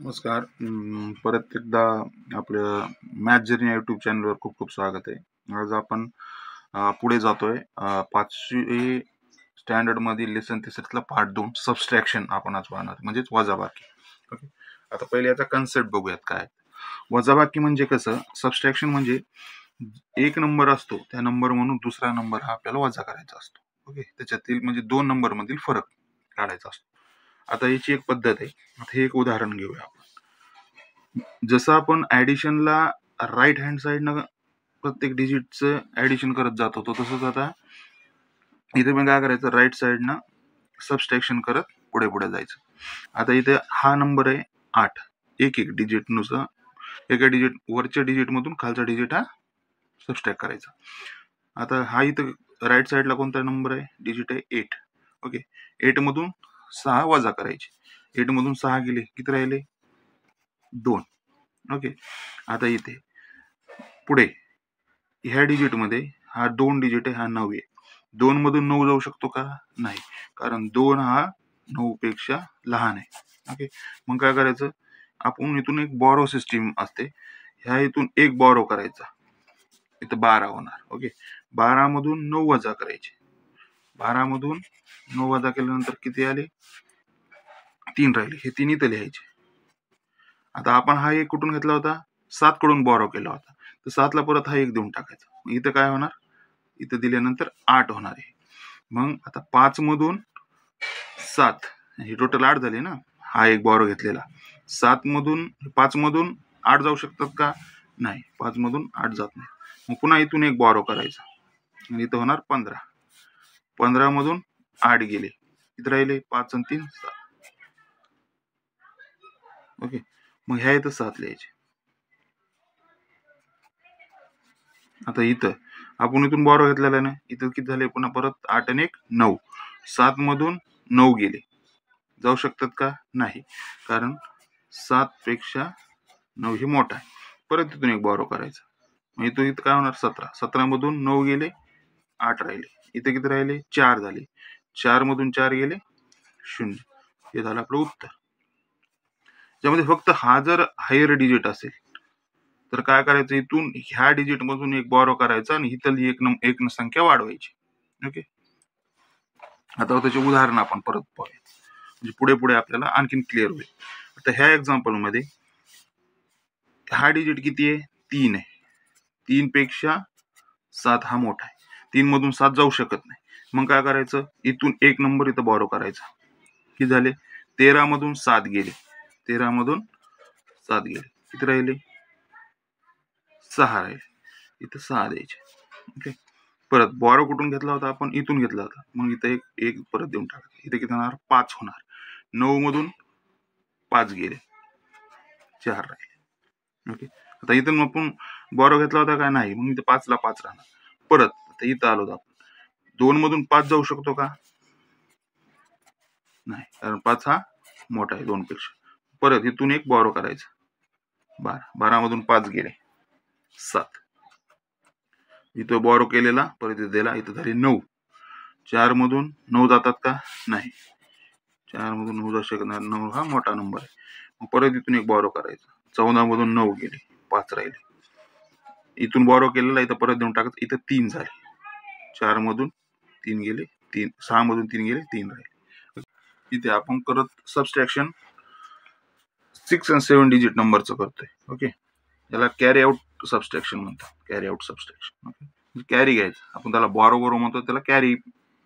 नमस्कार. परत एकदा आपल्या मॅथ जर्नी यूट्यूब चॅनलवर खूप खूप स्वागत आहे. आज आपण पुढे जातोय 5वी स्टँडर्ड मधील लेसन तिसरीतला पार्ट 2 सबस्ट्रॅक्शन आपण आज पाहणार, म्हणजेच वजाबाकी. ओके, आता पहिले याचा कन्सेप्ट बघूयात. काय वजाबाकी म्हणजे कसं. सबस्ट्रॅक्शन म्हणजे एक नंबर असतो, त्या नंबर म्हणून दुसरा नंबर हा आपल्याला वजा करायचा असतो. ओके, त्याच्यातील म्हणजे दोन नंबर मधील फरक काढायचा असतो. आता याची एक पद्धत आहे. आता हे एक उदाहरण घेऊया आपण. जसं आपण ऍडिशनला राईट हँड साईडनं प्रत्येक डिजिटचं ऍडिशन करत जात होतो, तसंच आता इथे पण काय करायचं, राईट साईडनं सबस्ट्रॅक्शन करत पुढे पुढे जायचं. आता इथे हा नंबर आहे 8. एक एक डिजिट नुसार एका डिजिट वरच्या डिजिट मधून खालचा डिजिट हा सबस्ट्रॅक्ट करायचा. आता हा इथं राईट साईडला कोणता नंबर आहे, डिजिट आहे 8. ओके, 8 मधून 6 वजा करायचे. 8 मधून 6 गेले, किती राहिले, 2. ओके, आता इथे पुढे ह्या डिजिट मध्ये हा 2 डिजिट आहे, हा 9 आहे. 2 मधून 9 जाऊ शकतो का, नाही, कारण 2 हा 9 पेक्षा लहान आहे. ओके, मग काय करायचं, आपण इथून एक बॉरो सिस्टीम असते, ह्या इथून एक बॉरो करायचा, इथं 12 होणार. ओके, 12 मधून 9 वजा करायचे. 12 मधून 9 वजा केल्यानंतर किती आले, 3 राहिले. हे 3 इथं लिहायचे. आता आपण हा एक कुठून घेतला होता, 7 कडून बॉरो केला होता, तर 7 ला परत हा एक देऊन टाकायचा. इथं काय होणार, इथं दिल्यानंतर 8 होणार आहे. मग आता 5 मधून 7, हे टोटल 8 झाले ना, हा एक बॉरो घेतलेला. 7 मधून 5 मधून 8 जाऊ शकतात का, नाही, 5 मधून 8 जात नाही. मग पुन्हा इथून एक बॉरो करायचा आणि इथं होणार 15. 15 मधून 8 गेले, इथं राहिले 5 आणि 3 7. ओके, मग ह्या इथं 7 लिहायचे. आता इथं आपण इथून बॉरो घेतलेला ना, इथं किती झाले, पुन्हा परत 8 आणि 1 9. 7 मधून 9 गेले, जाऊ शकतात का, नाही, कारण 7 पेक्षा 9 हे मोठा आहे. परत तिथून एक बॉरो करायचा. मग इथं काय होणार, 17. 17 मधून 9 गेले, 8 राहिले. इथे किती राहिले, 4 झाले. 4 मधून 4 गेले, 0. हे झालं आपलं उत्तर. ज्यामध्ये फक्त हा जर हायर डिजिट असेल तर काय करायचं, इथून ह्या डिजिट मधून एक बॉरो करायचा आणि इथली एक संख्या वाढवायची. ओके, आता त्याचे उदाहरण आपण परत पाहूया, म्हणजे पुढे पुढे आपल्याला आणखीन क्लिअर होईल. आता ह्या एक्झाम्पल मध्ये हा डिजिट किती आहे, 3 आहे. 3 पेक्षा 7 हा मोठा आहे. 3 मधून 7 जाऊ शकत नाही. मग काय करायचं, इथून एक नंबर इथं बॉरो करायचा. किती झाले, 13 मधून 7 गेले. 13 मधून 7 गेले, किती राहिले, 6 राहिले. इथं 6 द्यायचे. ओके, परत बॉरो कुठून घेतला होता आपण, इथून घेतला होता, मग इथं एक परत देऊन टाकायचं. इथे किती होणार, 5 होणार. 9 मधून 5 गेले, 4 राहिले. ओके, आता इथून आपण बॉरो घेतला होता का, नाही, मग इथे 5 ला 5 राहणार. परत आता इथं आलो तर आपण 2 मधून 5 जाऊ शकतो का, नाही, कारण 5 हा मोठा आहे 2 पेक्षा. परत इथून एक बॉरो करायचा, 12. 12 मधून 5 गेले, 7. इथं बॉरो केलेला परत इथे दिला, इथं झाले 9. 4 मधून 9 जातात का, नाही, 4 मधून 9 जाऊ शकणार. 9 हा मोठा नंबर आहे. मग परत इथून एक बॉरो करायचा. 14 मधून 9 गेले, 5 राहिले. इथून बॉरो केलेला इथं परत देऊन टाकायचं. इथं 3 झाले. 4 मधून 3 गेले, 3. 6 मधून 3 गेले, 3 राहिले. इथे आपण करत सबस्ट्रॅक्शन 6 आणि 7 डिजिट नंबरचं करतोय. ओके, याला कॅरी आउट सबस्ट्रॅक्शन म्हणतात. Carry out subtraction. Okay, carry घ्यायचं, आपण त्याला बॉरो बॉरो म्हणतो, त्याला कॅरी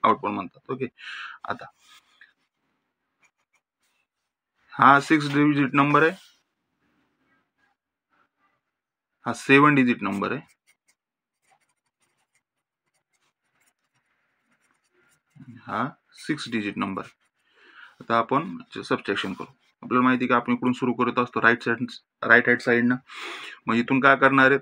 आउट पण म्हणतात. ओके, आता हा 6 डिजिट नंबर आहे, हा 7 डिजिट नंबर आहे, हा 6 डिजिट नंबर. आता आपण सबस्ट्रॅक्शन करू. आपल्याला माहिती की आपण इकडून सुरू करत असतो राईट हँड साईडनं. मग इथून काय करणार आहे,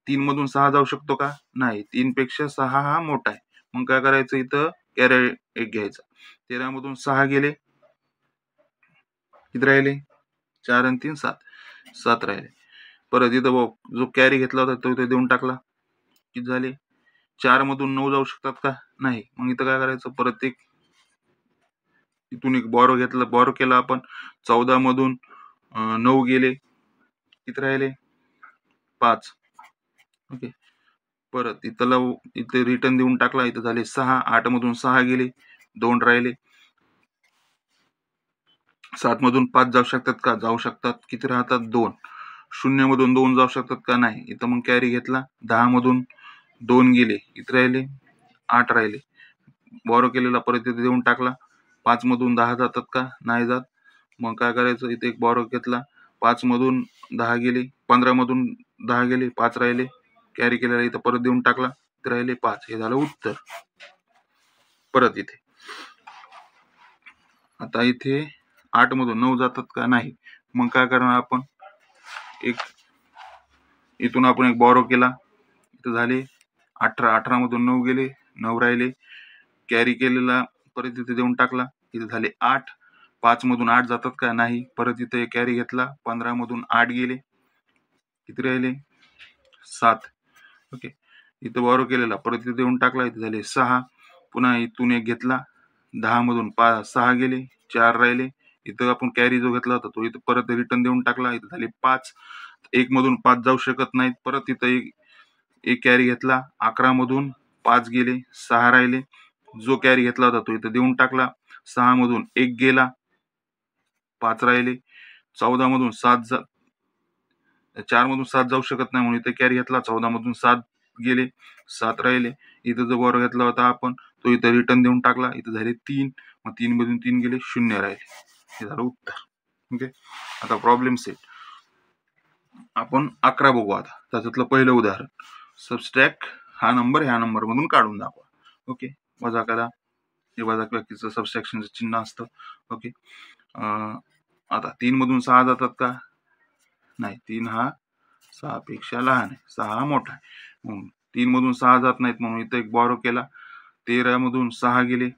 3 मधून 6 जाऊ शकतो का, नाही, 3 पेक्षा 6 हा मोठा आहे. मग काय करायचं, इथं कॅरी एक घ्यायचा. 13 मधून 6 गेले, किती राहिले, 4 आणि 3 7. 7 राहिले. परत इथं जो कॅरी घेतला होता तो इथे देऊन टाकला, किती झाले, 4 मधून 9 जाऊ शकतात का, नाही. मग इथं काय करायचं, परत एक इथून एक बॉरो घेतला, बॉरो केला आपण. 14 मधून 9 गेले, किती राहिले 5. ओके. परत इथे रिटर्न देऊन टाकला, इथं झाले 6. 8 मधून 6 गेले, 2 राहिले. 7 मधून 5 जाऊ शकतात का? जाऊ शकतात. किती राहतात? 2. 0 मधून 2 जाऊ शकतात का? नाही. इथं मग कॅरी घेतला. 10 मधून 2 गेले, किती राहिले? 8 राहिले. बॉरो केलेला परत इथे देऊन टाकला. 5 मधून 10 जातात का? नाही जात. मग काय करायचं? इथे एक बॉरो घेतला. 5 मधून 10 गेले, 15 मधून 10 गेले, 5 राहिले. कॅरी केलेला इथं परत देऊन टाकला, इथे राहिले 5. हे झालं उत्तर. परत इथे आता इथे 8 मधून 9 जातात का? नाही. मग काय करणार आपण? इथून आपण एक बॉरो केला, इथं झाले 18. 18 मधून 9 गेले, 9 राहिले. कॅरी केलेला परत इथे देऊन टाकला, इथे झाले 8. 5 मधून 8 जातात का? नाही. परत इथे कॅरी घेतला. 15 मधून 8 गेले, किती राहिले? 7. ओके. इथं बॉरो केलेला परत इथे देऊन टाकला, इथे झाले 6. पुन्हा इथून एक घेतला. 10 मधून 6 गेले, 4 राहिले. इथं आपण कॅरी जो घेतला होता तो इथं परत रिटर्न देऊन टाकला, इथं झाले 5. 1 मधून 5 जाऊ शकत नाहीत. परत इथं एक कॅरी घेतला. 11 मधून 5 गेले, 6 राहिले. जो कॅरी घेतला होता तो इथं देऊन टाकला. 6 मधून 1 गेला, 5 राहिले. 14 मधून 4 मधून 7 जाऊ शकत नाही म्हणून इथे कॅरी घेतला. 14 मधून 7 गेले, 7 राहिले. इथं जो बॉरो घेतला होता आपण तो इथं रिटर्न देऊन टाकला, इथं झाले 3. मग 3 मधून 3 गेले, 0 राहिले. हे झालं उत्तर. ओके. आता प्रॉब्लेम सेट आपण 11 बघू. आता त्याच्यातलं पहिलं उदाहरण, सबस्ट्रॅक्ट हा नंबर ह्या नंबर मधून काढून दाखवा. ओके. वजा करा. हे वजा व्यक्तीचं सबस्ट्रॅक्शनचं चिन्ह असतं. ओके. आता 3 मधून 6 जातात का? नाही. 3 हा 6 पेक्षा लहान आहे, 6 हा मोठा आहे. म्हणून 3 मधून 6 जात नाहीत म्हणून इथं एक बॉरो केला. 13 मधून 6 गेले,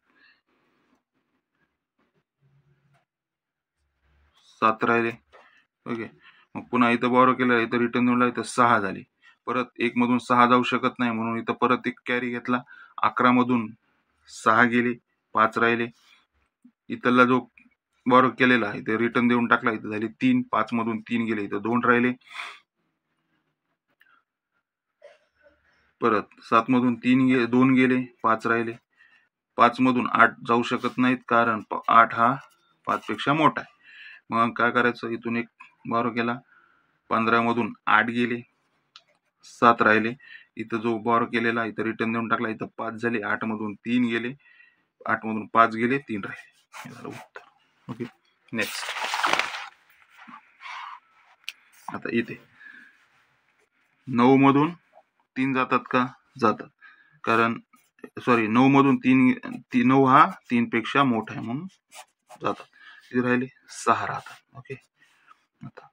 7 राहिले. ओके. मग पुन्हा इथं बॉरो केला, इथं रिटर्न देऊन इथं 6 झाले. परत 1 मधून 6 जाऊ शकत नाही म्हणून इथं परत एक कॅरी घेतला. 11 मधून 6 गेले, 5 राहिले. इथला जो बॉरो केलेला इथे रिटर्न देऊन टाकला, इथं झाले 3. 5 मधून 3 गेले, इथं 2 राहिले. परत 7 मधून 2 गेले, 5 राहिले. 5 मधून 8 जाऊ शकत नाहीत कारण 8 हा 5 पेक्षा मोठा आहे. मग काय करायचं? इथून एक बॉरो केला. 15 मधून 8 गेले, 7 राहिले. इथं जो बॉरो केलेला इथं रिटर्न देऊन टाकला, इथं 5 झाले. 8 मधून 3 गेले, 8 मधून 5 गेले, 3 राहिले. हे झालं उत्तर. ओके. नेक्स्ट. आता इथे 9 मधून 3 जातात का? जातात. कारण 9 मधून 9 हा 3 पेक्षा मोठा आहे म्हणून जातात. किती राहिले? 6 राहतात. ओके. आता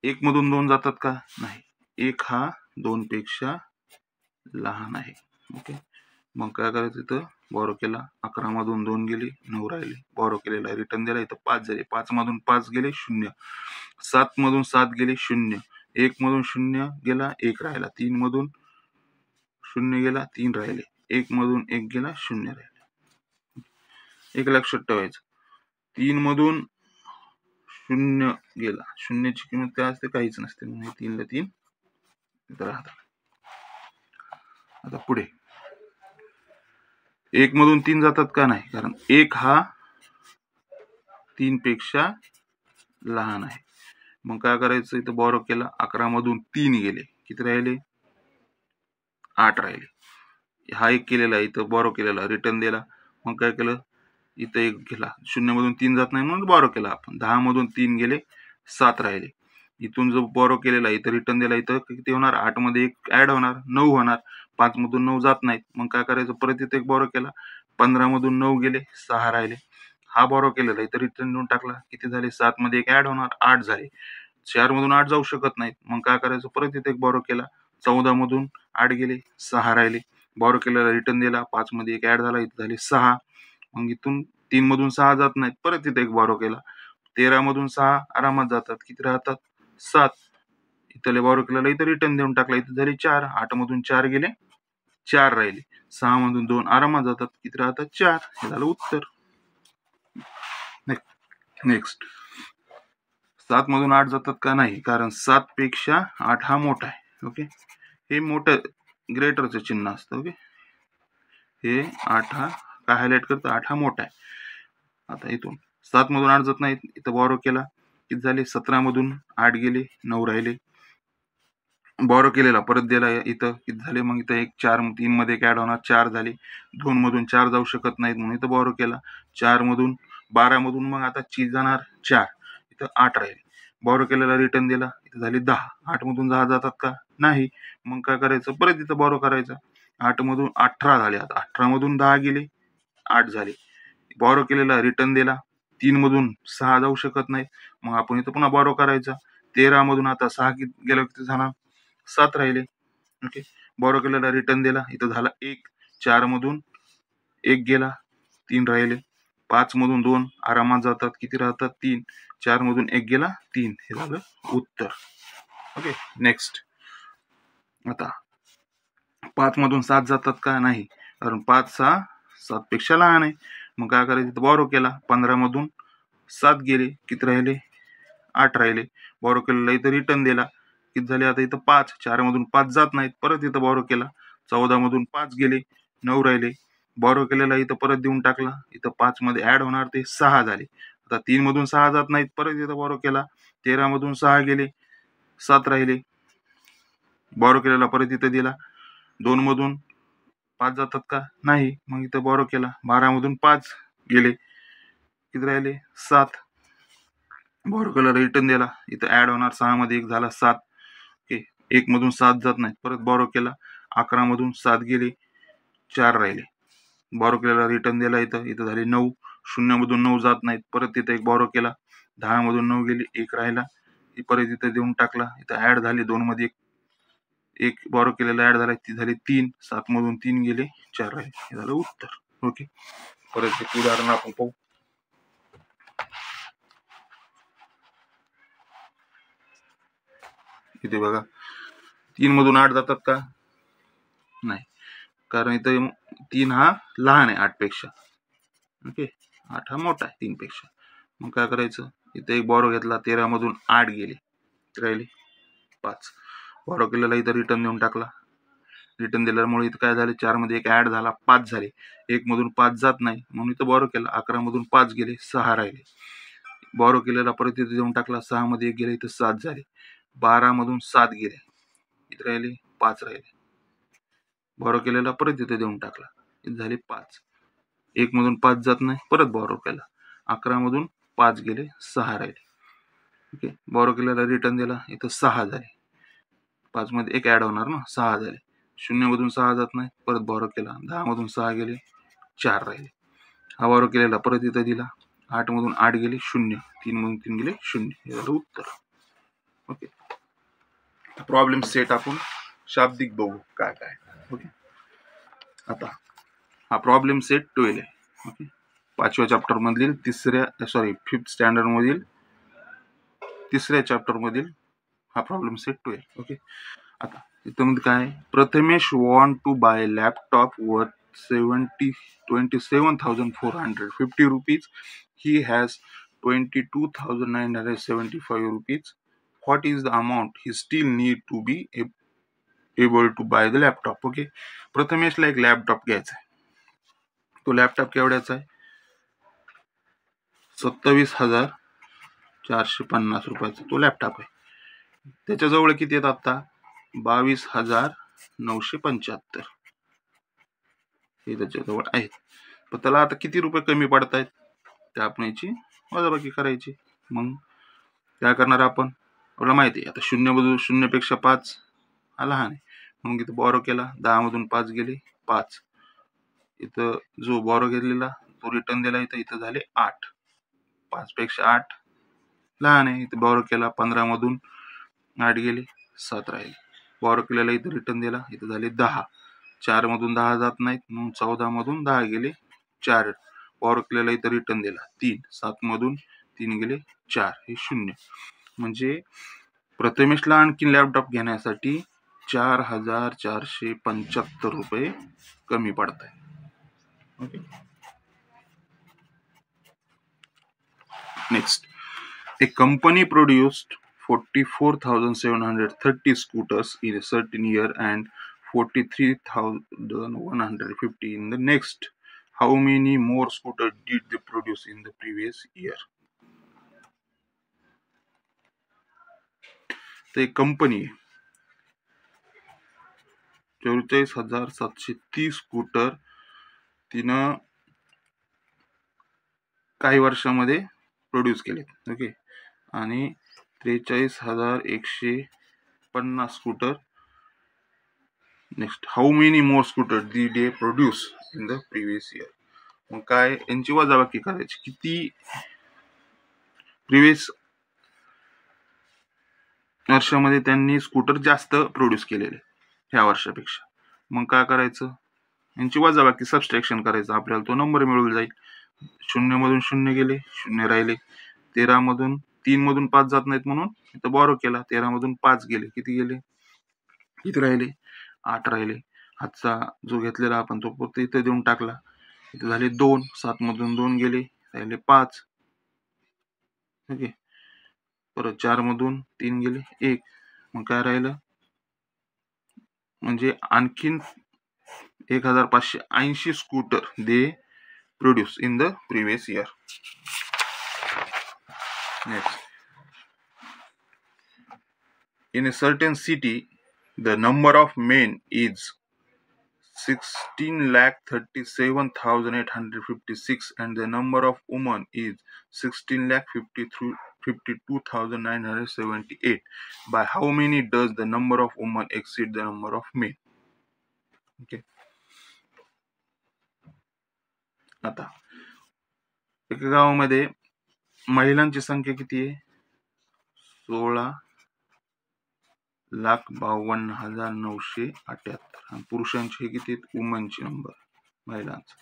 1 मधून 2 जातात का? नाही. 1 हा 2 पेक्षा लहान आहे. ओके. मग काय करायचं? इथं बॉरो केला. 11 मधून 2 गेले, 9 राहिले. बॉरो केलेला रिटर्न दिला, इथं 5 झाले. 5 मधून 5 गेले, 0. 7 मधून 7 गेले, 0. 1 मधून 0 गेला, 1 राहिला. 3 मधून 0 गेला, 3 राहिले. 1 मधून 1 गेला, 0 राहिले. एक लक्षात ठेवायचं, 3 मधून 0 गेला, 0ची किंमत काय असते? काहीच नसते. म्हणजे 3 ला 3 इथं राहतात. आता पुढे 1 मधून 3 जातात का? नाही. कारण 1 हा 3 पेक्षा लहान आहे. मग काय करायचं? इथं बॉरो केला. 11 मधून 3 गेले, किती राहिले? 8 राहिले. हा एक केलेला, इथं बॉरो केलेला, रिटर्न दिला. मग काय केलं? इथं एक गेला. 0 मधून 3 जात नाही म्हणून बॉरो केला आपण. 10 मधून 3 गेले, 7 राहिले. इथून जो बॉरो केलेला इथं रिटर्न दिला, इथं किती होणार? 8 मध्ये 1 ऍड होणार, 9 होणार. 5 मधून 9 जात नाहीत. मग काय करायचं? परत इथं एक बॉरो केला. 15 मधून 9 गेले, 6 राहिले. हा बॉरो केलेला इथं रिटर्न देऊन टाकला, किती झाले? 7 मध्ये 1 ऍड होणार, 8 झाले. 4 मधून 8 जाऊ शकत नाहीत. मग काय करायचं? परत इथे एक बॉरो केला. 14 मधून 8 गेले, 6 राहिले. बॉरो केलेला रिटर्न दिला, 5 मध्ये 1 ऍड झाला, इथं झाले 6. मग इथून 3 मधून 6 जात नाहीत. परत इथे एक बॉरो केला. 13 मधून 6 आरामात जातात, किती राहतात? 7. इथले बॉरो केलेला इथं रिटर्न देऊन टाकला, इथं झाले 4. 8 मधून 4 गेले, 4 राहिले. 6 मधून 2 आरामात जातात, किती राहतात? 4. हे झालं उत्तर. नेक्स्ट. 7 मधून 8 जातात का? नाही, कारण 7 पेक्षा 8 हा मोठा आहे. ओके, हे मोठं ग्रेटरचं चिन्ह असतं. ओके, हे 8 हा काय हायलाइट करतं? 8 हा मोठा आहे. आता इथून 7 मधून 8 जात नाहीत, इथं बॉरो केला, किती झाले? 17 मधून 8 गेले, 9 राहिले. बॉरो केलेला परत दिला, इथं किती झाले? मग इथं 1 4 3 मध्ये एक ऍड होणार, 4 झाले. 2 मधून 4 जाऊ शकत नाहीत म्हणून इथं बॉरो केला. 4 मधून 12 मधून मग आता चीज जाणार 4, इथं 8 राहिले. बॉरो केलेला रिटर्न दिला, इथं झाली 10. 8 मधून 10 जातात का? नाही. मग काय करायचं? परत इथं बॉरो करायचा. 8 मधून 18 झाले. आता 18 मधून 10 गेले, 8 झाले. बॉरो केलेला रिटर्न दिला, 3 मधून 6 जाऊ शकत नाही, मग आपण इथं पुन्हा बॉरो करायचा. 13 मधून आता 6 गेलं, किती झाला? 7 राहिले. ओके, बॉरो केलेला रिटर्न दिला, इथं झाला 1. 4 मधून 1 गेला, 3 राहिले. 5 मधून 2 आरामात जातात, किती राहतात? 3. 4 मधून 1 गेला, 3. हे झालं उत्तर. Okay, next. आता 5 मधून 7 जातात का? नाही, कारण 5 हा 7 पेक्षा लहान आहे. मग काय करायचं? बॉरो केला, 15 मधून 7 गेले, किती राहिले? 8 राहिले. बॉरो केलेला इथं रिटर्न दिला, किती झाले? आता इथं 5. 4 मधून 5 जात नाहीत, परत इथं बॉरो केला. 14 मधून 5 गेले, 9 राहिले. बॉरो केलेला इथं परत देऊन टाकला, इथं 5 मध्ये ऍड होणार, ते 6 झाले. आता 3 मधून 6 जात नाहीत, परत इथं बॉरो केला. 13 मधून 6 गेले, 7 राहिले. बॉरो केलेला परत इथं दिला. 2 मधून 5 जातात का? नाही. मग इथं बॉरो केला. 12 मधून 5 गेले, किती राहिले? 7. बॉरो केला, रिटर्न दिला, इथं ऍड होणार. 6 मध्ये 1 झाला, 7. ओके, 1 मधून 7 जात नाही, परत बॉरो केला. 11 मधून 7 गेले, 4 राहिले. बॉरो केलेला रिटर्न दिला, इथं झाले 9. 0 मधून 9 जात नाहीत, परत तिथं एक बॉरो केला. 10 मधून 9 गेले, 1 राहिला. परत इथं देऊन टाकला, इथं ऍड झाले. 2 मध्ये एक बॉरो केलेला ऍड झाला, ती झाली 3. 7 मधून 3 गेले, 4 राहिले. हे झालं उत्तर. ओके, परत एक उदाहरण आपण पाहू. इथे बघा, 3 मधून 8 जातात का? नाही, कारण इथं 3 हा लहान आहे 8 पेक्षा. ओके, 8 हा मोठा आहे 3 पेक्षा. मग काय करायचं? इथं एक बॉरो घेतला, 13 मधून 8 गेले, राहिले 5. बॉरो केलेला इथं रिटर्न देऊन टाकला. रिटर्न दिल्यामुळे इथं काय झाले? 4 मध्ये एक ऍड झाला, 5 झाले. 1 मधून 5 जात नाही, म्हणून इथं बॉरो केला. 11 मधून 5 गेले, 6 राहिले. बॉरो केलेला परत इथं देऊन टाकला. 6 मध्ये 1 गेले, इथं 7 झाले. 12 मधून 7 गेले, इथं राहिले 5 राहिले. बॉरो केलेला परत इथं देऊन टाकला, इथं झाले 5. 1 मधून 5 जात नाही, परत बॉरो केला. 11 मधून 5 गेले, 6 राहिले. ओके, बॉरो केलेला रिटर्न दिला, इथं 6 झाले. 5 मध्ये 1 ऍड होणार ना, 6 झाले. 0 मधून 6 जात नाही, परत बॉरो केला. 10 मधून 6 गेले, 4 राहिले. हा बॉरो केलेला परत इथं दिला. 8 मधून 8 गेले, 0. 3 मधून 3 गेले, 0. हे झालं उत्तर. ओके, प्रॉब्लेम सेट आपण शाब्दिक बघू काय काय. ओके, आता हा प्रॉब्लेम सेट 12 आहे. ओके, 5व्या चॅप्टर मधील 5th स्टँडर्ड मधील 3ऱ्या चॅप्टर मधील हा प्रॉब्लेम सेट 12. ओके, आता इथं काय? Prathamesh want to buy laptop worth 27,450 rupees. He has 22,975 rupees. What is the amount he still need to be able to buy the laptop? Okay, प्रथमेशला एक laptop घ्यायचा आहे. तो लॅपटॉप केवढ्याचा आहे? 27,450 रुपयाचा तो लॅपटॉप आहे. त्याच्याजवळ किती आहेत आता? 22,975 हे त्याच्याजवळ आहेत. पण त्याला आता किती रुपये कमी पडतायत? त्या आपण याची वजाबाकी करायची. मग काय करणार आपण? आपल्याला माहिती आहे आता 0 मधून 0 पेक्षा 5 हा लहान आहे, मग इथं बॉरो केला. 10 मधून 5 गेले, 5. इथं जो बॉरो घेतलेला तो रिटर्न दिला, इथं झाले 8. 5 पेक्षा 8 लहान आहे. इथं बॉरो केला. 15 मधून 8 गेले, 7 राहिले. बॉरो केलेला इथं रिटर्न दिला, इथं झाले 10. 4 मधून 10 जात नाहीत, म्हणून 14 मधून 10 गेले, 4. बॉरो केलेला इथं रिटर्न दिला 3. 7 मधून 3 गेले, 4. हे 0. म्हणजे प्रथमेशला आणखी लॅपटॉप घेण्यासाठी 4,475 रुपये कमी पडत आहे. Okay, next. A company produced 44,730 scooters in a certain year and 43,150 in the next. How many more scooters did they produce in the previous year? The company 44,730 scooter तिनं काही वर्षामध्ये प्रोड्यूस केले. ओके, आणि 43,150 scooter. Next, how many more scooter D day produce in the previous year. मग काय यांची वजाबाकी करायची, किती प्रिव्हियस वर्षामध्ये त्यांनी स्कूटर जास्त प्रोड्यूस केलेले ह्या वर्षापेक्षा. मग काय करायचं, यांची वजाबाकी सबस्ट्रॅक्शन करायचं, आपल्याला तो नंबर मिळून जाईल. 0 मधून 0 गेले, 0 राहिले. 13 मधून 3 मधून 5 जात नाहीत म्हणून इथं बॉरो केला. 13 मधून 5 गेले, किती गेले, किती राहिले, 8 राहिले. हातचा जो घेतलेला आपण तो फक्त इथं देऊन टाकला, इथे झाले 2. 7 मधून 2 गेले, राहिले 5. ओके, परत 4 मधून 3 गेले, 1. मग काय राहिलं, म्हणजे आणखीन 1580 scooter they produce in the previous year. Next, in a certain city the number of men is 16,37,856 and the number of women is 16,52,978. By how many does the number of women exceed the number of men? Okay, आता एका गावामध्ये महिलांची संख्या किती आहे, 16,52,978. आणि पुरुषांचे किती आहेत, वुमनचे नंबर महिलांचा,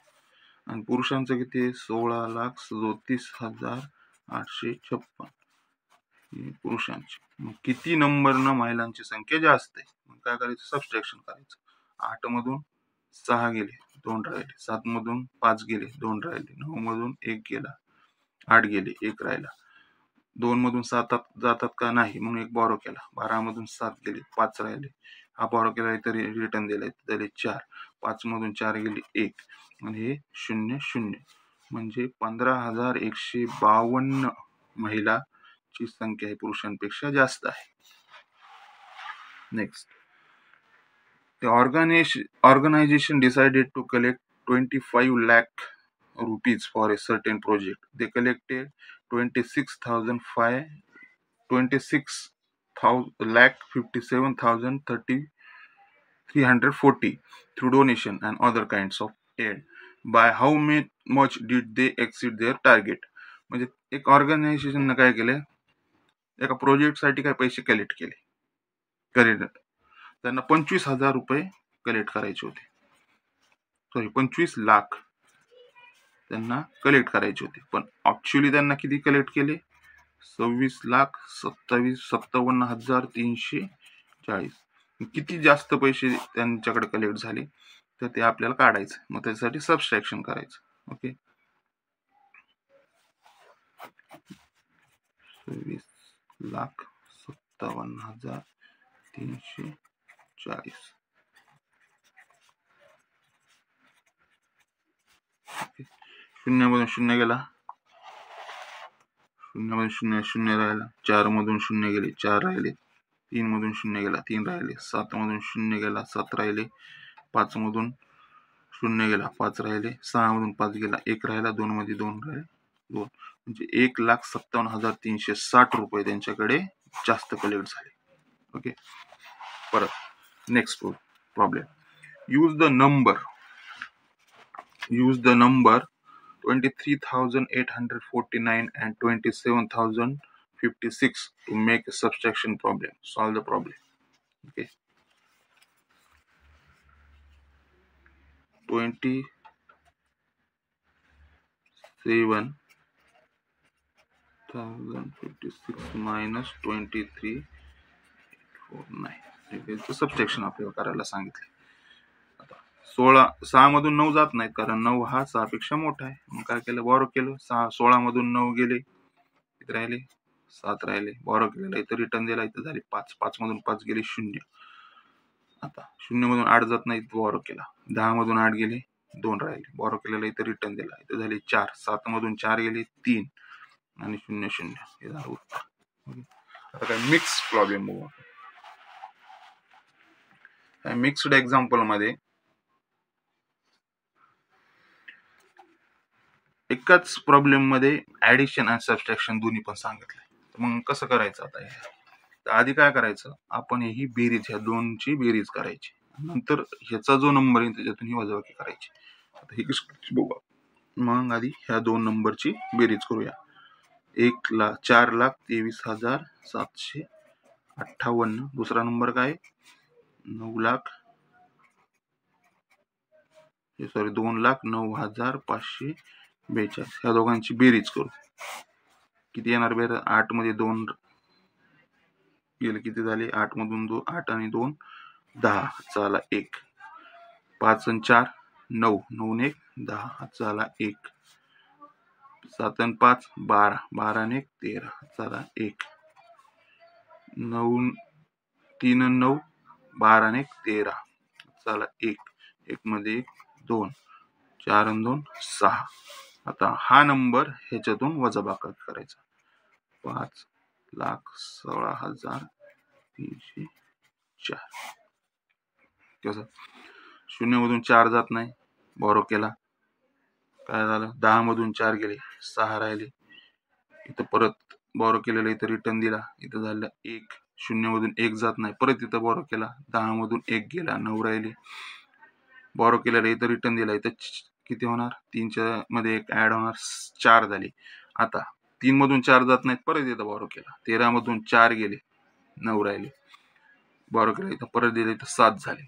आणि पुरुषांचं किती आहे, 16,37,856 पुरुषांचे. मग किती नंबरनं महिलांची संख्या जास्त आहे, मग काय करायचं, सबस्ट्रॅक्शन करायचं. 8 मधून 6 गेले, 2 राहिले. 7 मधून 5 गेले, 2 राहिले. 9 मधून 1 गेला, 8 गेले, 1 राहिला. 2 मधून 7 जातात का, नाही, म्हणून 1 बॉरो केला. 12 मधून 7 गेले, 5 राहिले. हा बॉरो केला तरी रिटर्न दिले, झाले 4. 5 मधून 4 गेले, 1, आणि हे 0 0, म्हणजे 15,152 महिलाची संख्या ही पुरुषांपेक्षा जास्त आहे. Next, the organization decided to collect 25 lakh rupees for a certain project. They collected 26,57,340 through donation and other kinds of aid. By how much did they exceed their target? म्हणजे एक ऑर्गनायझेशन काय केले, एका प्रोजेक्टसाठी काय पैसे कलेक्ट केले, त्यांना 25,000 रुपये कलेक्ट करायचे होते. सॉरी, 25 लाख त्यांना कलेक्ट करायचे होते, पण ऍक्च्युअली त्यांना किती कलेक्ट केले, 26,57,340. किती जास्त पैसे त्यांच्याकडे कलेक्ट झाले तर ते आपल्याला काढायचं. मग त्यासाठी सबस्ट्रॅक्शन करायचं. ओके, 26,57,340. 0 मधून 0 गेला, 0 मधून 0 0 राहिला. 4 मधून 0 गेले, 4 राहिले. 3 मधून 0 गेला, 3 राहिले. 7 मधून 0 गेला, 7 राहिले. 5 मधून 0 गेला, 5 राहिले. 6 मधून 5 गेला, 1 राहिला. 2 मध्ये 2 राहिले, 2. म्हणजे 1,57,360 रुपये त्यांच्याकडे जास्त कलेक्ट झाले. ओके, परत next problem. Use the number 23,849 and 27,056 to make a subtraction problem. Solve the problem. Okay, 27,056 minus 23,849 हे सबस्ट्रॅक्शन आपल्याला करायला सांगितले. 6 मधून 9 जात नाहीत, कारण 9 हा 6 पेक्षा मोठा आहे. मग काय केलं, बॉरो केलं. 16 मधून 9 गेले, किती राहिले, 7 राहिले, बॉरो केलेला इथं रिटर्न दिला, इथं झाले 5, 5 मधून 5 गेले 0. आता 0 मधून 8 जात नाही, बॉरो केला. 10 मधून 8 गेले, 2 राहिले, बॉरो केलेला इथं रिटर्न दिला, इथं झाले 4. 7 मधून 4 गेले 3 आणि 0 0. हे झालं उत्तर. आता काय मिक्स प्रॉब्लेम बघू. मिक्स्ड एक्झाम्पल मध्ये एकाच प्रॉब्लेम मध्ये ऍडिशन आणि सबट्रॅक्शन दोन्ही पण सांगितलंय. मग कसं करायचं आता हे? तर आधी काय करायचं, आपण ही बेरीज, ह्या दोनची बेरीज करायची, नंतर ह्याचा जो नंबर येईल त्याच्यातून ही वजाबाकी करायची. आता ही कशी बघा. मग आधी ह्या दोन नंबरची बेरीज करूया. 4,23,758. दुसरा नंबर काय? 2,09,542. ह्या दोघांची बेरीज करू. किती येणार बेरीज? 8 मध्ये 2 गेले, किती झाले? 8 मधून 2, 8 आणि 2 10, झाला 1. 5 आणि 4 9, 9 आणि 1 10, झाला 1. 7 आणि 5 12, 12 आणि 1 13, झाला 1. 9 3 आणि 9 12 आणि 1 13, झाला 1. 1 मध्ये 1 2, 4 आणि 2 6. आता हा नंबर ह्याच्यातून वजाबाकी करायचा. 5,16,304. कसं? 0 मधून 4 जात नाही, बॉरो केला, काय झालं? 10 मधून 4 गेले, 6 राहिले, इथं परत बॉरो केलेला, इथं रिटर्न दिला, इथं झालं 1. 0 मधून 1 जात नाही, परत इथं बॉरो केला, 10 मधून 1 गेला, 9 राहिले, बॉरो केलेला, इथं रिटर्न दिला, इथं किती होणार? 3 मध्ये 1 ऍड होणार, 4 झाली. आता 3 मधून 4 जात नाहीत, परत इथं बॉरो केला, 13 मधून 4 गेले, 9 राहिले, बॉरो केला, इथं परत दिले, इथं 7 झाले.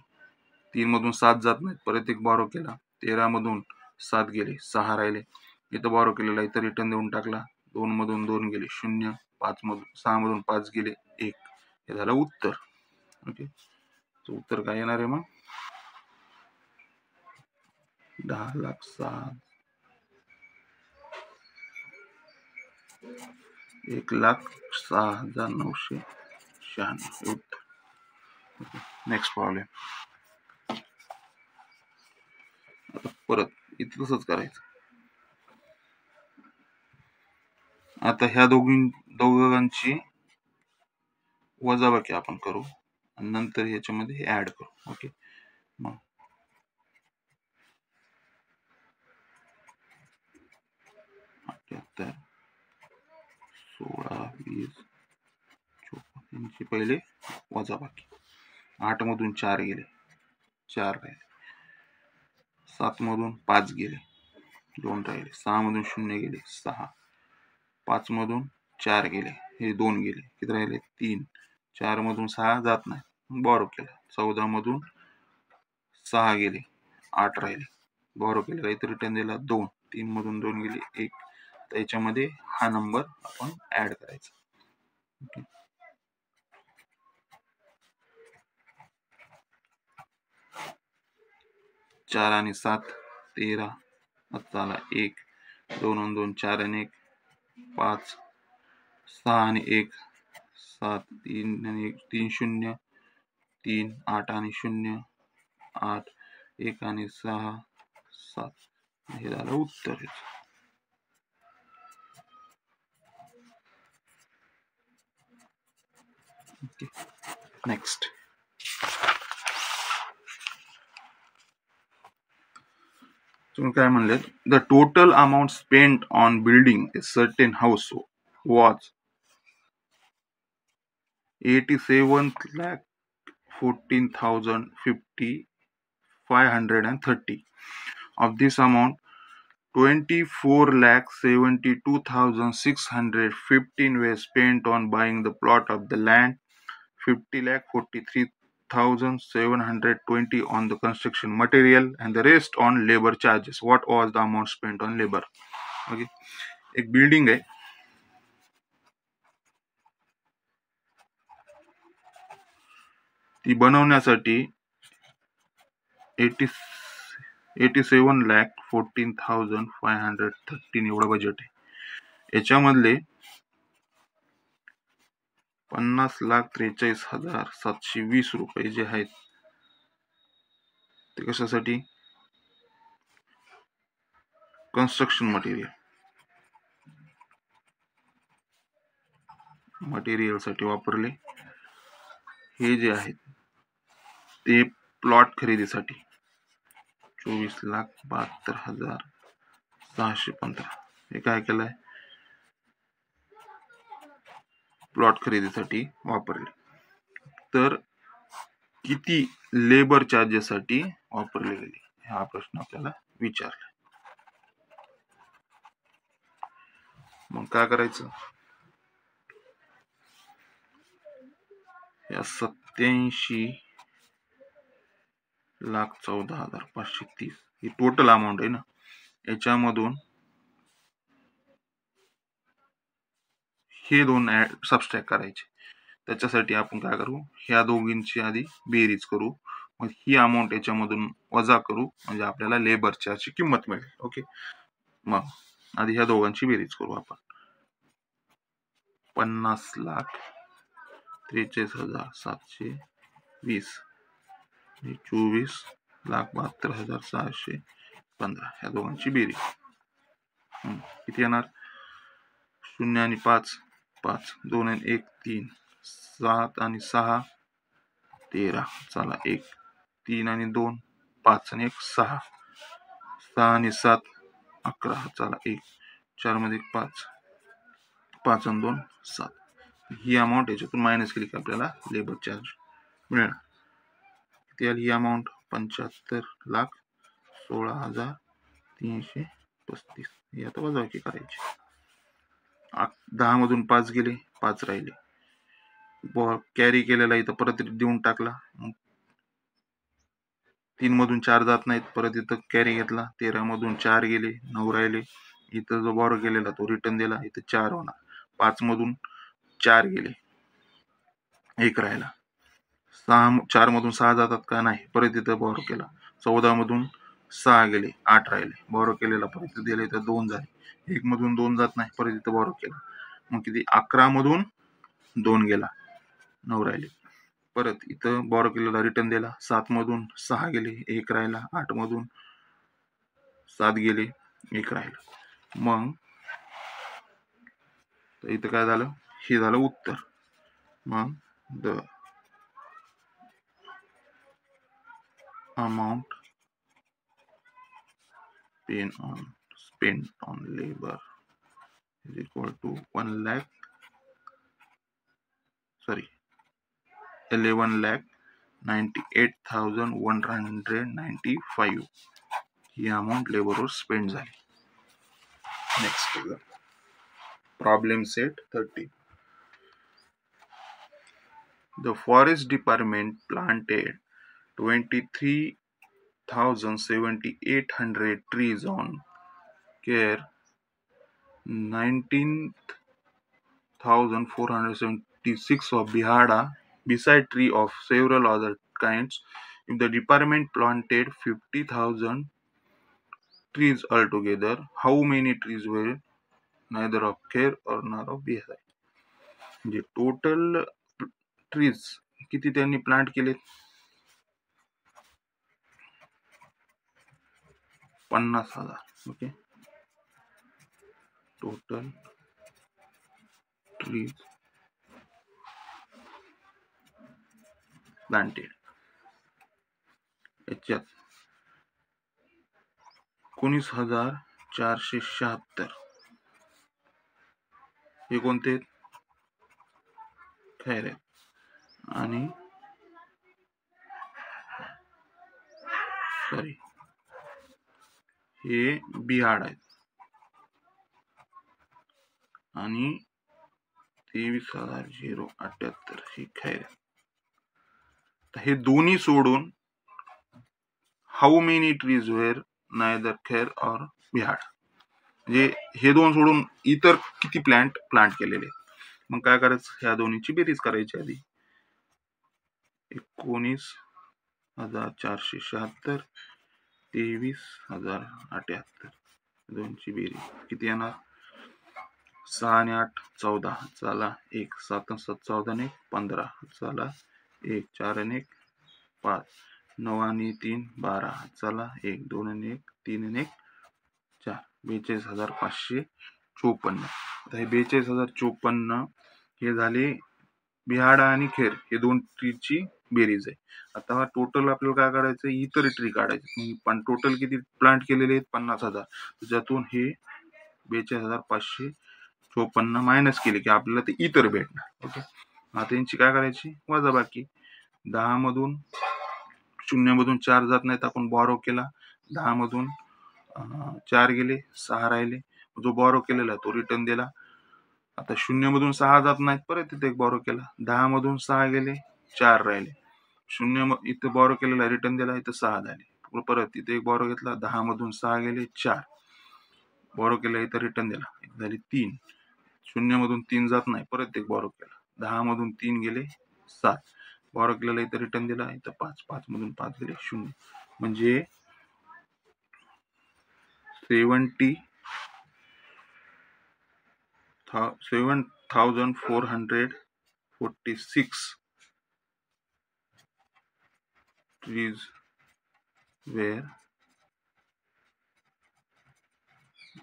3 मधून 7 जात नाहीत, परत एक बॉरो केला, 13 मधून 7 गेले, 6 राहिले, इथं बॉरो केलेला, इथं रिटर्न देऊन टाकला, 2 मधून 2 गेले 0, 5 मधून 6 मधून 5 गेले 1. हे झालं उत्तर. ओके, उत्तर काय येणार आहे मग? 10,06,000 1,06,996 उत्तर. Next problem. आता परत इथं तसंच करायचं. आता ह्या दोघांची वजाबाकी आपण करू आणि नंतर ह्याच्यामध्ये ऍड करू. ओके, मग 78, 16, 20, 24 यांची पहिले वजाबाकी. 8 मधून 4 गेले, 4 राहिले, 7 मधून 5 गेले, 2 राहिले, 6 मधून 0 गेले, 6, 5 मधून 4 गेले, हे 2 गेले, किती राहिले? 3. 4 मधून 6 जात नाही, बॉरो केला, 14 मधून 6 गेले, 8 राहिले, बॉरो केला, इथं रिटर्न दिला 2. 3 मधून 2 गेले 1. त्याच्यामध्ये हा नंबर आपण ऍड करायचा. ओके, 4 आणि 7 13, झाला 1. 2 आणि 2 4 आणि 1 5, 6 आणि 1 7, 3 आणि 1 3 0 3, 8 आणि 0 8, 1 आणि 6 7. हे झालं उत्तर. Okay, next. तुम्ही काय म्हणले? The total amount spent on building a certain house was 87,14,530. Of this amount, 24,72,615 were spent on buying the plot of the land, 50,43,720 on the construction material, and the rest on labor charges. What was the amount spent on labor? Okay, एक building आहे, ती बनवण्यासाठी 87,14,513 एवढं budget आहे. याच्यामधले 50,43,720 रुपये जे आहेत ते कशासाठी? कन्स्ट्रक्शन मटेरियल साठी वापरले. हे जे आहेत ते प्लॉट खरेदीसाठी 24,72,615 हे काय केलंय? प्लॉट खरेदीसाठी वापरले. तर किती लेबर चार्जेस साठी वापरले गेले हा प्रश्न आपल्याला विचारला. मग काय करायचं? या 87,14,530 ही टोटल अमाऊंट आहे ना. याच्यामधून हे दोन सबस्ट्रॅक्ट करायचे. त्याच्यासाठी आपण काय करू? ह्या दोघींची आधी बेरीज करू, मग ही अमाऊंट याच्यामधून वजा करू, म्हणजे आपल्याला लेबर चार्जची किंमत मिळेल. ओके, मग आधी ह्या दोघांची बेरीज करू आपण. 50,43,720 24,72,615 ह्या दोघांची बेरीज किती येणार? 0 आणि 5 5, 2 आणि 1 3, 7 आणि 6 13, चला 1 3 आणि 2 5 आणि 1 6, 6 आणि 7 11, चला 1 4 मध्ये 5 5 आणि 2 7. ही अमाऊंट याच्यातून मायनस केली की आपल्याला लेबर चार्ज मिळणार. किती आली ही अमाऊंट? 75,16,335. ही आता वजाबाकी करायची. 10 मधून 5 गेले, 5 राहिले. कॅरी केलेला इथं परत देऊन टाकला. 3 मधून 4 जात नाहीत, परत इथं कॅरी घेतला. 13 मधून 4 गेले, 9 राहिले. इथं जो बॉरो केलेला तो रिटर्न दिला, इथं 4 होणार. 5 मधून 4 गेले, 1 राहिला. 4 मधून 6 जातात का? नाही, परत इथं बॉरो केला. 14 मधून 6 गेले, 8 राहिले. बॉरो केलेला परत दिले, इथं 2 झाले. 1 मधून 2 जात नाही, परत इथं बॉरो केला. मग किती? 11 मधून 2 गेला, 9 राहिले. परत इथं बॉरो केलेला रिटर्न दिला. 7 मधून 6 गेले, 1 राहिला. 8 मधून 7 गेले, 1 राहिला. मग इथं काय झालं? हे झालं उत्तर. मग the amount spent on labor is equal to 11,98,195 ही अमाऊंट लेबरवर स्पेंड झाली. Next problem set 30. The forest department planted 23,700 trees on care 19,476 of Bihada, beside tree of several other kinds. If the department planted 50,000 trees altogether, how many trees were neither of care or nor of Bihada? म्हणजे total trees किती त्यांनी plant केले? 50,000. Okay, total trees planted. याच्यात 19,476 हे कोणते? खैर आहेत. आणि सॉरी हे बिहाड आहेत. आणि 23,078 ही खैर आहेत. हे दोन्ही सोडून how many trees were neither खैर और बिहाड, म्हणजे हे दोन सोडून इतर किती प्लांट केलेले. मग काय करायचं? ह्या दोन्हीची बेरीज करायची आधी. 19,476 23,078 दोनची बेरीज किती येणार? 6 आणि 8 14 चला 1 7 आणि 7 14 आणि 15 चला 1 4 आणि 1 5 9 आणि 3 12 चला 1 2 आणि 1 3 आणि 1 4 42,554. आता हे 42,054 हे झाले बिहाडा आणि खेर हे दोन ट्रीची बेरीज आहे. आता टोटल आपल्याला काय काढायचं, इतर ट्री काढायचे. पण टोटल किती प्लांट केलेले आहेत 50,000. ज्यातून हे 42,554 मायनस केले की आपल्याला ते इतर भेटणार. ओके, आता यांची काय करायची वजाबाकी. 10 मधून 0 मधून 4 जात नाहीत, आपण बॉरो केला. 10 मधून 4 गेले, 6 राहिले. जो बॉरो केलेला तो रिटर्न दिला. आता 0 मधून 6 जात नाहीत, परत इथे एक बॉरो केला. 10 मधून 6 गेले, 4 राहिले. 0 इथे बॉरो केलेला रिटर्न दिला, इथं 6 झाले. परत इथे एक बॉरो घेतला, 10 मधून 6 गेले, 4 बॉरो केला, इथं रिटर्न दिला, झाली 3. 0 मधून 3 जात नाही, परत एक बॉरो केला. 10 मधून 3 गेले, 7 बॉरो केलेला, इथं रिटर्न दिला, इथं 5. 5 मधून 5 गेले, 0. म्हणजे 7,446 trees were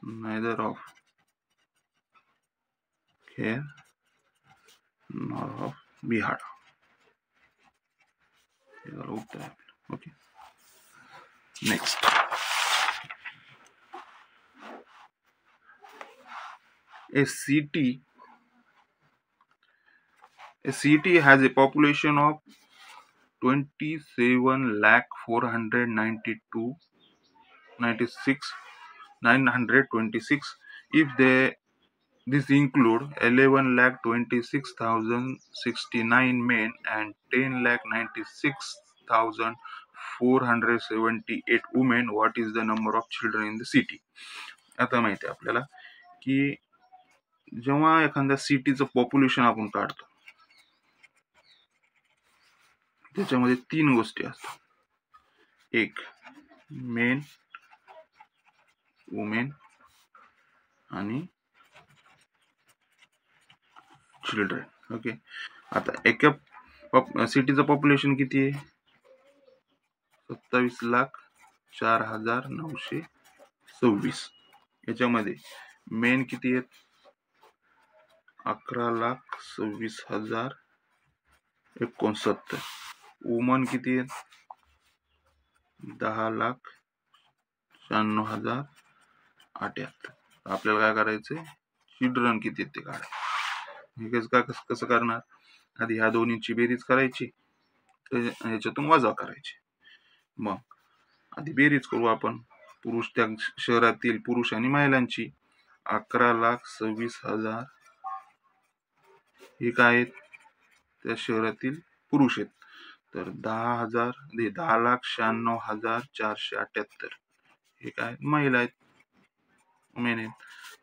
neither of Kher nor of Bihara. Okay. Next. A city has a population of 27,492,926 if this include 11,26,069 men and 10,96,478 women. What is the number of children in the city? आता माहिती आहे आपल्याला की जेव्हा एखाद्या सिटीचं population आपण काढतो त्याच्यामध्ये 3 गोष्टी असतात. एक मेन, वुमेन आणि चिल्ड्रन. ओके, आता एका सिटीचं पॉप्युलेशन किती आहे? 27,04,926. याच्यामध्ये मेन किती आहेत? 11,26,069. वुमन किती आहेत? 10,96,078. आपल्याला काय करायचंय, चिल्ड्रन किती आहेत ते काढायचं. कसं करणार, आधी ह्या दोन्हीची बेरीज करायची, ह्याच्यातून वजा करायची. मग आधी बेरीज करू आपण. पुरुष, त्या शहरातील पुरुष आणि महिलांची 11,26,000 हे काय आहेत? त्या शहरातील पुरुष आहेत. तर 10,96,478 हे काय महिला आहेत, मेन आहेत.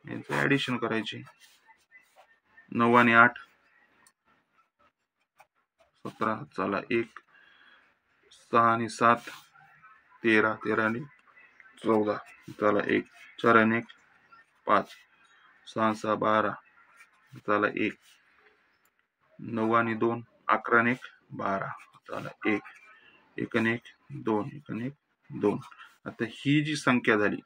यांचं ऍडिशन करायचे. 9 आणि 8 17 चला 1. 6 आणि 7 13. 13 आणि 14 चला 1. 4 आणि 1 5. 6 6 12 चला 1. 9 आणि 2 11 आणि 1 12 चला 1. 1 आणि 1 2. 1 आणि 1 2. आता ही जी संख्या झाली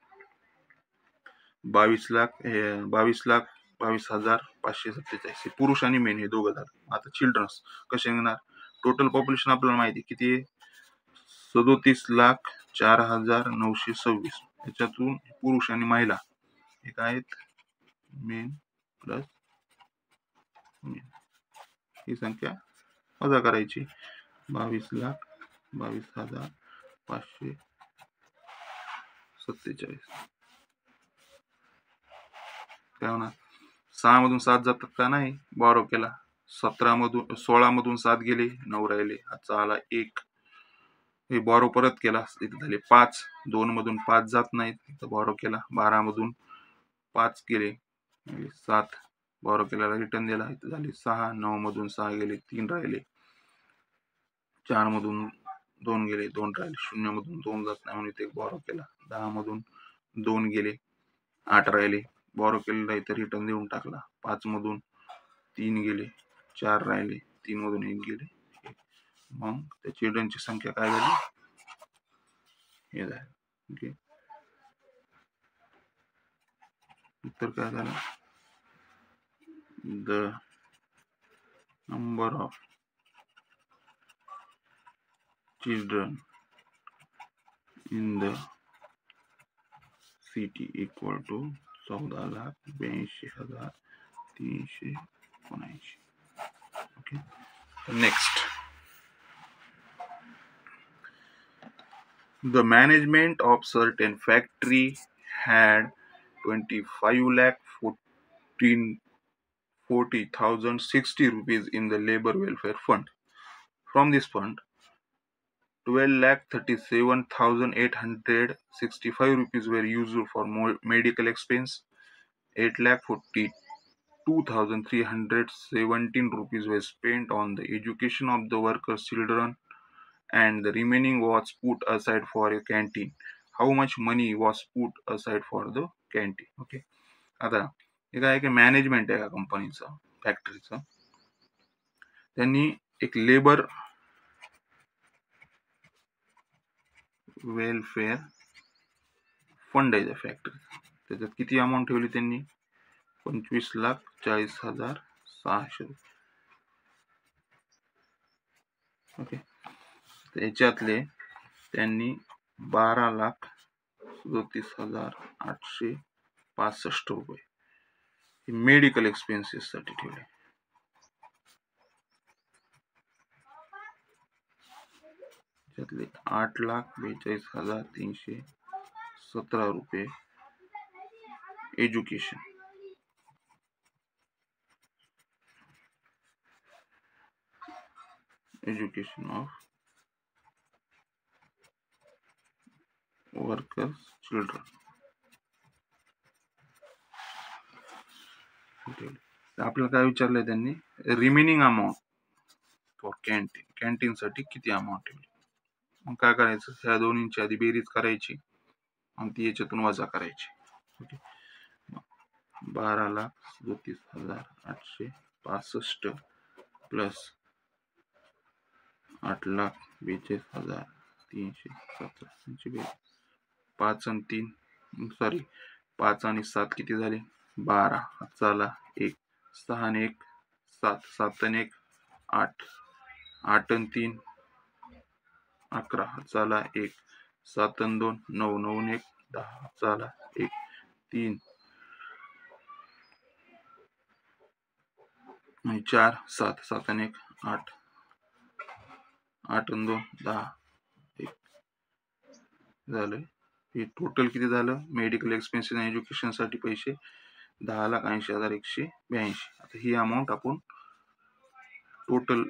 22,22,547 पुरुष आणि मेन हे दोघं झालं. आता चिल्ड्रन्स कसे येणार? टोटल पॉप्युलेशन आपल्याला माहिती किती आहे? 37,04,926. याच्यातून पुरुष आणि महिला हे काय आहेत? Main plus main. ही संख्या वजा करायची. 22,22,547. काय होणार? 6 मधून 7 जातात का? नाही, बॉरो केला. 16 मधून 7 गेले, 9 राहिले. आजचा आला 1. हे बॉरो परत केला, इथे झाले 5. 2 मधून 5 जात नाहीत, इथं बॉरो केला. 12 मधून 5 गेले, 7 बॉरो केल्याला रिटर्न दिला, इथं झाले 6. 9 मधून 6 गेले, 3 राहिले. 4 मधून 2 गेले, 2 राहिले. 0 मधून 2 जात नाही म्हणून इथे बॉरो केला. 10 मधून 2 गेले, 8 राहिले. बॉरो केलेला इथे रिटर्न देऊन टाकला. 5 मधून 3 गेले, 4 राहिले, 3 मधून 1 गेले, मग त्या चिल्ड्रनची संख्या काय झाली, हे झालं. ओके, उत्तर काय झालं, the number of children in the city equal to 14,82,379. Okay. Next, the management of certain factory had 25,14,40,060 rupees in the labor welfare fund. From this fund, 12,37,865 rupees were used for medical expense. 8,42,317 rupees were spent on the education of the workers' children, and the remaining was put aside for a canteen. How much money was put aside for the canteen? Okay. आता हे काय की management आहे का कंपनीचं, फॅक्टरीचं, त्यांनी एक labour welfare fund आहे त्या फॅक्टरी, त्याच्यात किती अमाऊंट ठेवली त्यांनी, 25,40,600 रुपये. ओके, त्याच्यातले त्यांनी 12,37,865 रुपये मेडिकल एक्सपेन्सेस साठी ठेवले. त्यातले 8,42,317 रुपये एज्युकेशन, ऑफ वर्कर्स चिल्ड्रन. आपल्याला काय विचारलंय त्यांनी, रिमेनिंग अमाऊंट फॉर कॅन्टीन साठी किती अमाऊंट ठेवली. मग काय करायचं, ह्या दोन्हींची आधी बेरीज करायची आणि ती याच्यातून वजा करायची. ओके, 12,37,865 प्लस 8,42,317, 5 आणि 3 सॉरी 5 आणि 7 किती झाले, 12, चला 1, 6 आणि 1 7, 7 आणि 1 8, 8 आणि 3 11, चला 1, 7 आणि 2 9, 9 आणि 1 10, चला 1, 3 आणि 4 7, 7 आणि 1 8, 8 आणि 2 10, 1 झालं. हे टोटल किती झालं, मेडिकल एक्सपेन्सेस आणि एज्युकेशन साठी पैसे 10,80,182. आता ही अमाऊंट आपण टोटल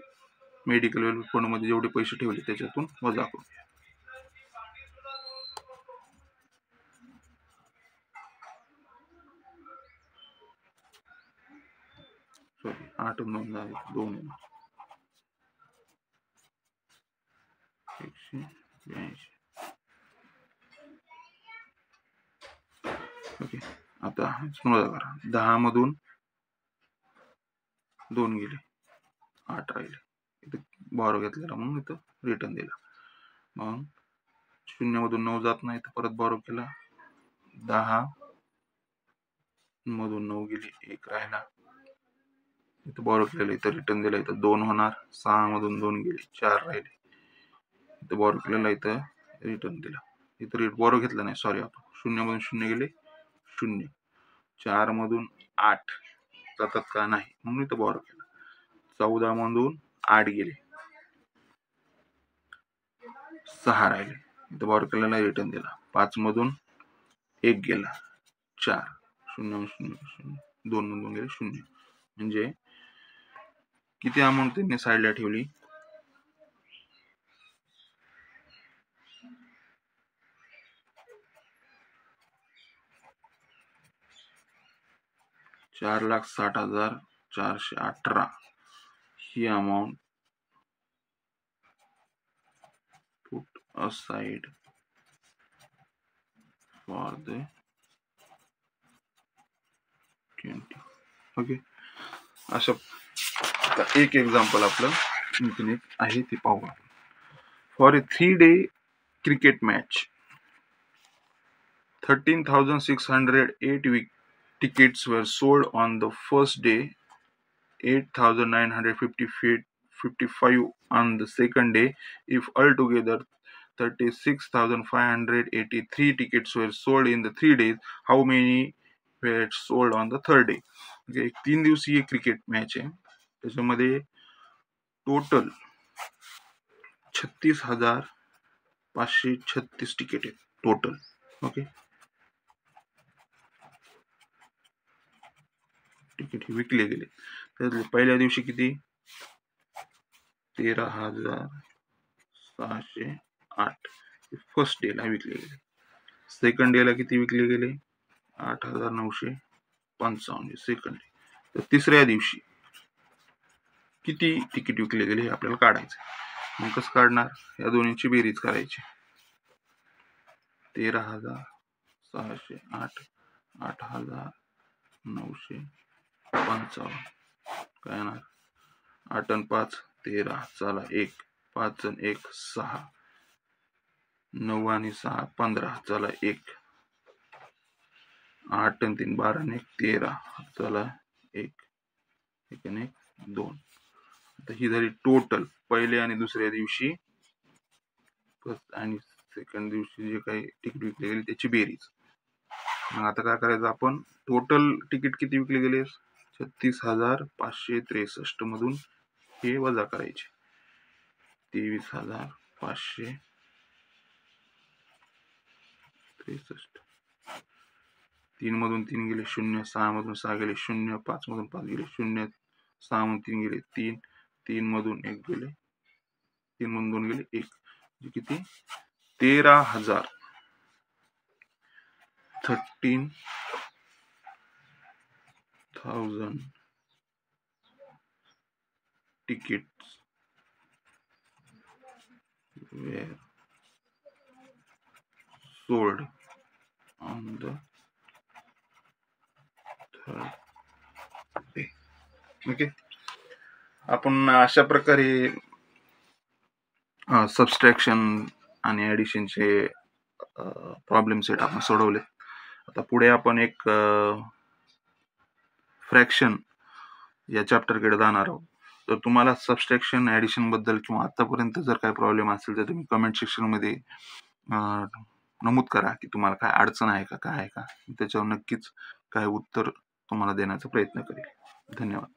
मेडिकल वेलफेअर फंड मध्ये जेवढे पैसे ठेवले त्याच्यातून वजा करूया. सॉरी 8 2 झाले 2 182. ओके, आता समजा करा 10 मधून 2 गेले 8 राहिले, इथे बॉरो घेतलेला म्हणून इथं रिटर्न दिला. मग 0 मधून 9 जात नाही तर परत बॉरो केला, 10 मधून 9 गेली 1 राहिला, इथं बॉरो केलेला इथं रिटर्न दिला, इथं 2 होणार. 6 मधून 2 गेली 4 राहिले, इथं बॉरो केलेला इथं रिटर्न दिला, इथं बॉरो घेतला नाही सॉरी आपण 0 मधून 0 गेले 0, 4 मधून 8 जातात का नाही म्हणून इथं बॉरो केला, 14 मधून 8 गेले 6 राहिले, इथं बॉरो केलेला रिटर्न दिला, 5 मधून 1 गेला 4, 0 0 0 2 मधून गेले 0. म्हणजे किती अमाऊंट त्यांनी साईडला ठेवली, 4,60,418 ही amount put aside for the 20. Okay, अशा एक एक्झाम्पल आपलं आणखीन एक आहे ते पाहू. For a 3-day cricket match, 13,608 tickets were sold on the first day, 8,955 on the second day. If altogether 36,583 tickets were sold in the 3 days, how many were sold on the third day? म्हणजे एक 3 दिवसीय cricket match आहे, त्याच्यामध्ये total 36,536 ticket आहेत total. Okay, ticket विकले गेले. त्यातले पहिल्या दिवशी किती? 13,608 फर्स्ट डेला विकले गेले. सेकंड डेला किती विकले गेले? 8,955 सेकंड डे. तर तिसऱ्या दिवशी किती तिकीट विकले गेले हे आपल्याला काढायचं. मग कसं काढणार? या दोन्हीची बेरीज करायची. 13,608 8,955 काय येणार? 8 आणि 5 13, चला 1, 5 आणि 1 6, 9 आणि 6 15, चला 1, 8 आणि 3 12 आणि 1 13, चला 1 आणि 1 2. आता ही झाली टोटल पहिल्या आणि दुसऱ्या दिवशी आणि सेकंड दिवशी जे काही तिकीट विकले गेले त्याची बेरीज. मग आता काय करायचं आपण? टोटल तिकीट किती विकले गेले? 36,563 मधून हे वजा करायचे. 23,563. 3 मधून 3 गेले 0, 6 मधून 6 गेले 0, 5 मधून 5 गेले 0, 6 मधून 3 गेले 3, 3 मधून 1 गेले 3 मधून 2 गेले 1. किती? 13,000 tickets were sold on the third day. Okay, आपण अशा प्रकारे सबस्ट्रॅक्शन आणि ॲडिशनचे प्रॉब्लेम सेट आपण सोडवले. आता पुढे आपण एक फ्रॅक्शन या चॅप्टरकडे जाणार आहोत. तर तुम्हाला सबस्ट्रॅक्शन ॲडिशन बद्दल किंवा आतापर्यंत जर काही प्रॉब्लेम असेल तर तुम्ही कमेंट सेक्शनमध्ये नमूद करा की तुम्हाला काय अडचण आहे का, काय आहे का. त्याच्यावर नक्कीच काय उत्तर तुम्हाला देण्याचा प्रयत्न करेल. धन्यवाद.